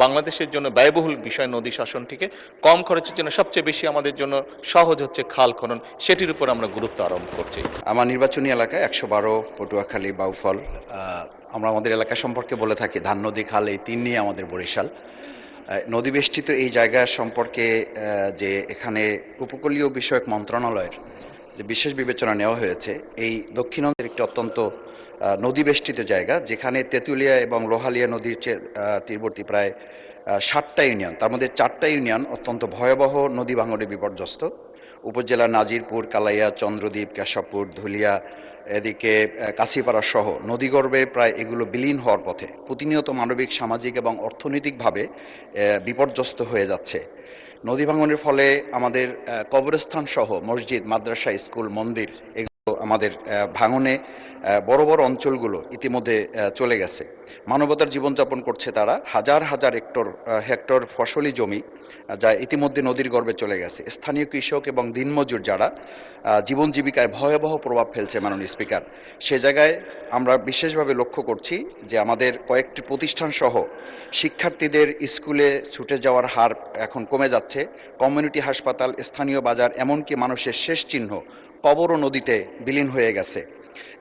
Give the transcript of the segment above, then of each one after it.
বাংলাদেশের জন্য ব্যয়বহুল বিষয় নদী শাসনটিকে কম খরচের জন্য সবচেয়ে বেশি আমাদের জন্য সহজ হচ্ছে খাল খনন, সেটির উপর আমরা গুরুত্ব আরোপ করছি। আমার নির্বাচনী এলাকায় ১১২ পটুয়াখালী বাউফল, আমরা আমাদের এলাকা সম্পর্কে বলে থাকি ধান নদী খাল, এই তিন নিয়ে আমাদের বরিশাল। নদী বেষ্টিত এই জায়গা সম্পর্কে যে এখানে উপকূলীয় বিষয়ক মন্ত্রণালয়ের যে বিশেষ বিবেচনা নেওয়া হয়েছে, এই দক্ষিণাঞ্চলের একটি অত্যন্ত নদী বেষ্টিত জায়গা, যেখানে তেঁতুলিয়া এবং লোহালিয়া নদীর তীরবর্তী প্রায় 60টা ইউনিয়ন, তার মধ্যে 4টা ইউনিয়ন অত্যন্ত ভয়াবহ নদী ভাঙনে বিপর্যস্ত। উপজেলা নাজিরপুর, কালাইয়া, চন্দ্রদ্বীপ, কেশবপুর, ধুলিয়া, এদিকে কাশিপাড়া সহ নদীগর্ভে প্রায় এগুলো বিলীন হওয়ার পথে, প্রতিনিয়ত মানবিক, সামাজিক এবং অর্থনৈতিকভাবে বিপর্যস্ত হয়ে যাচ্ছে। নদী ভাঙনের ফলে আমাদের কবরস্থান সহ মসজিদ, মাদ্রাসা, স্কুল, মন্দির এগুলো আমাদের ভাঙনে বড় বড় অঞ্চলগুলো ইতিমধ্যে চলে গেছে। মানবতার জীবনযাপন করছে তারা, হাজার হাজার হেক্টর ফসলি জমি যা ইতিমধ্যে নদীর গর্ভে চলে গেছে। স্থানীয় কৃষক এবং দিনমজুর যারা জীবন জীবিকায় ভয়াবহ প্রভাব ফেলছে মাননীয় স্পিকার, সে জায়গায় আমরা বিশেষভাবে লক্ষ্য করছি যে আমাদের কয়েকটি প্রতিষ্ঠান সহ শিক্ষার্থীদের স্কুলে ছুটে যাওয়ার হার এখন কমে যাচ্ছে। কমিউনিটি হাসপাতাল, স্থানীয় বাজার, এমনকি মানুষের শেষ চিহ্ন কবরও নদীতে বিলীন হয়ে গেছে।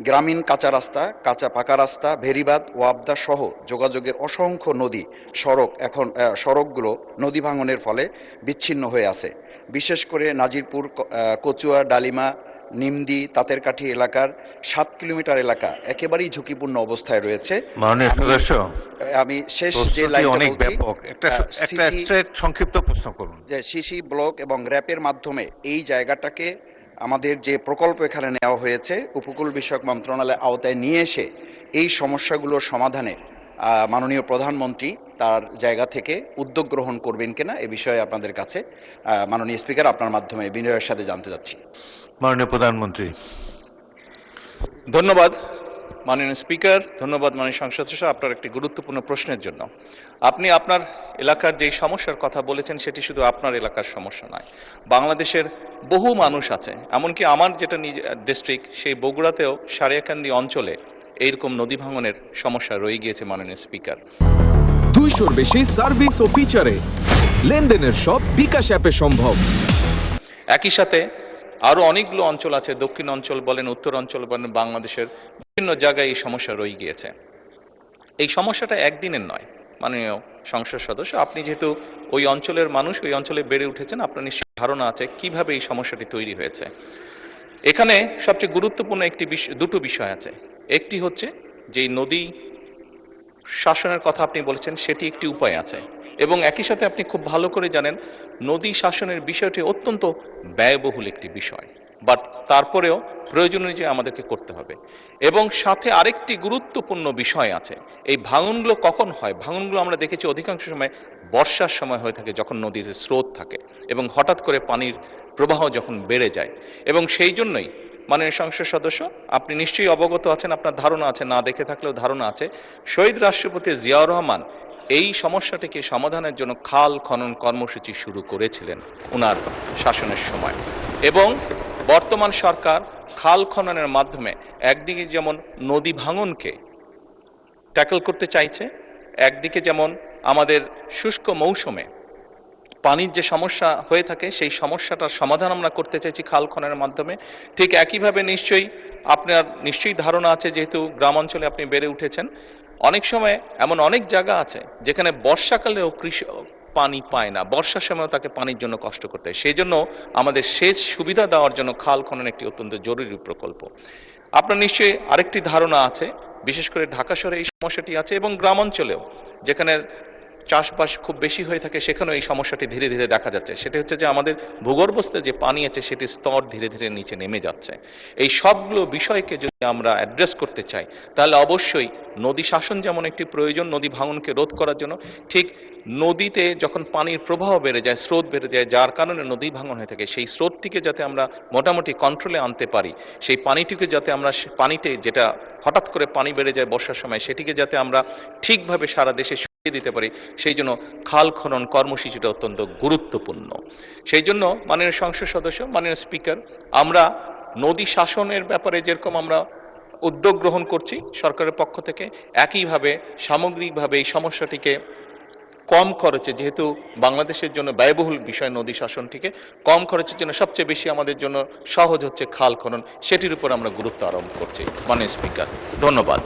গ্রামীণ কাঁচা রাস্তা, কাঁচা পাকা রাস্তা, ভেরিবাঁধ, ওয়াবদা সহ যোগাযোগের অসংখ্য নদী সড়কগুলো নদী ভাঙনের ফলে বিচ্ছিন্ন হয়ে আছে। বিশেষ করে নাজিরপুর, কচুয়া, ডালিমা, নিমদি, তাঁতেরকাঠি এলাকার 7 কিলোমিটার এলাকা একেবারেই ঝুঁকিপূর্ণ অবস্থায় রয়েছে। মাননীয় সদস্য, আমি শেষ যে লাইনটা বলছি, একটা সংক্ষিপ্ত প্রশ্ন করুন। যে সিসি ব্লক এবং র্যাপের মাধ্যমে এই জায়গাটাকে আমাদের যে প্রকল্প এখানে নেওয়া হয়েছে উপকূল বিষয়ক মন্ত্রণালয়ের আওতায় নিয়ে এসে এই সমস্যাগুলোর সমাধানে মাননীয় প্রধানমন্ত্রী তার জায়গা থেকে উদ্যোগ গ্রহণ করবেন কিনা এ বিষয়ে আপনাদের কাছে মাননীয় স্পিকার আপনার মাধ্যমে বিনয়ের সাথে জানতে চাচ্ছি। মাননীয় প্রধানমন্ত্রী। ধন্যবাদ মাননীয় স্পিকার, ধন্যবাদ মাননীয় সংসদ সদস্য আপনার একটি গুরুত্বপূর্ণ প্রশ্নের জন্য। আপনি আপনার এলাকার যেই সমস্যার কথা বলেছেন সেটি শুধু আপনার এলাকার সমস্যা নয়, বাংলাদেশের বহু মানুষ আছে। এমনকি আমার যেটা ডিস্ট্রিক্ট, সেই বগুড়াতেও সারিয়াকান্দি অঞ্চলে এইরকম নদী ভাঙনের সমস্যা রয়ে গিয়েছে মাননীয় স্পিকার। 200-র বেশি সার্ভিস ও ফিচারে লেনদেনের সব বিকাশ অ্যাপে সম্ভব। একই সাথে আরও অনেকগুলো অঞ্চল আছে, দক্ষিণ অঞ্চল বলেন, উত্তর অঞ্চল বলেন, বাংলাদেশের বিভিন্ন জায়গায় এই সমস্যা রয়ে গিয়েছে। এই সমস্যাটা একদিনের নয় মাননীয় সংসদ সদস্য, আপনি যেহেতু ওই অঞ্চলের মানুষ, ওই অঞ্চলে বেড়ে উঠেছেন, আপনার নিশ্চয়ই ধারণা আছে কিভাবে এই সমস্যাটি তৈরি হয়েছে। এখানে সবচেয়ে গুরুত্বপূর্ণ দুটো বিষয় আছে। একটি হচ্ছে যে নদী শাসনের কথা আপনি বলেছেন, সেটি একটি উপায় আছে, এবং একই সাথে আপনি খুব ভালো করে জানেন নদী শাসনের বিষয়টি অত্যন্ত ব্যয়বহুল একটি বিষয়, বাট তারপরেও প্রয়োজন অনুযায়ী আমাদেরকে করতে হবে। এবং সাথে আরেকটি গুরুত্বপূর্ণ বিষয় আছে, এই ভাঙনগুলো কখন হয়? ভাঙনগুলো আমরা দেখেছি অধিকাংশ সময় বর্ষার সময় হয়ে থাকে, যখন নদীতে স্রোত থাকে এবং হঠাৎ করে পানির প্রবাহ যখন বেড়ে যায়। এবং সেই জন্যই মাননীয় সংসদ সদস্য, আপনি নিশ্চয়ই অবগত আছেন, আপনার ধারণা আছে, না দেখে থাকলেও ধারণা আছে, শহীদ রাষ্ট্রপতি জিয়াউর রহমান এই সমস্যাটিকে সমাধানের জন্য খাল খনন কর্মসূচি শুরু করেছিলেন ওনার শাসনের সময়। এবং বর্তমান সরকার খাল খননের মাধ্যমে একদিকে যেমন নদী ভাঙনকে ট্যাকল করতে চাইছে, একদিকে যেমন আমাদের শুষ্ক মৌসুমে পানির যে সমস্যা হয়ে থাকে সেই সমস্যাটার সমাধান আমরা করতে চাইছি খাল খননের মাধ্যমে। ঠিক একইভাবে আপনার নিশ্চয়ই ধারণা আছে, যেহেতু গ্রাম অঞ্চলে আপনি বেড়ে উঠেছেন, অনেক সময় এমন অনেক জায়গা আছে যেখানে বর্ষাকালেও কৃষক পানি পায় না, বর্ষার সময়ও তাকে পানির জন্য কষ্ট করতে হয়। সেই জন্য আমাদের সেচ সুবিধা দেওয়ার জন্য খাল খনন একটি অত্যন্ত জরুরি প্রকল্প। আপনার নিশ্চয়ই আরেকটি ধারণা আছে, বিশেষ করে ঢাকা শহরে এই সমস্যাটি আছে, এবং গ্রাম অঞ্চলেও যেখানে চাষবাস খুব বেশি হয়ে থাকে সেখানেও এই সমস্যাটি ধীরে ধীরে দেখা যাচ্ছে। সেটা হচ্ছে যে আমাদের ভূগর্ভস্থে যে পানি আছে সেটির স্তর ধীরে ধীরে নিচে নেমে যাচ্ছে। এই সবগুলো বিষয়কে যদি আমরা অ্যাড্রেস করতে চাই, তাহলে অবশ্যই নদী শাসন যেমন একটি প্রয়োজন নদী ভাঙনকে রোধ করার জন্য, ঠিক নদীতে যখন পানির প্রবাহ বেড়ে যায়, স্রোত বেড়ে যায়, যার কারণে নদী ভাঙন হয়ে থাকে, সেই স্রোতটিকে যাতে আমরা মোটামুটি কন্ট্রোলে আনতে পারি, সেই পানিটিকে যাতে আমরা পানিতে যেটা হঠাৎ করে পানি বেড়ে যায় বর্ষার সময়, সেটিকে যাতে আমরা ঠিকভাবে সারা দেশে দিতে পারি, সেই জন্য খাল খনন কর্মসূচিটা অত্যন্ত গুরুত্বপূর্ণ। সেই জন্য মাননীয় সংসদ সদস্য, মাননীয় স্পিকার, আমরা নদী শাসনের ব্যাপারে যেরকম আমরা উদ্যোগ গ্রহণ করছি সরকারের পক্ষ থেকে, একইভাবে সামগ্রিকভাবে এই সমস্যাটিকে কম খরচে, যেহেতু বাংলাদেশের জন্য ব্যয়বহুল বিষয় নদী শাসনটিকে কম খরচের জন্য সবচেয়ে বেশি আমাদের জন্য সহজ হচ্ছে খাল খনন, সেটির উপর আমরা গুরুত্ব আরোপ করছি। মাননীয় স্পিকার, ধন্যবাদ।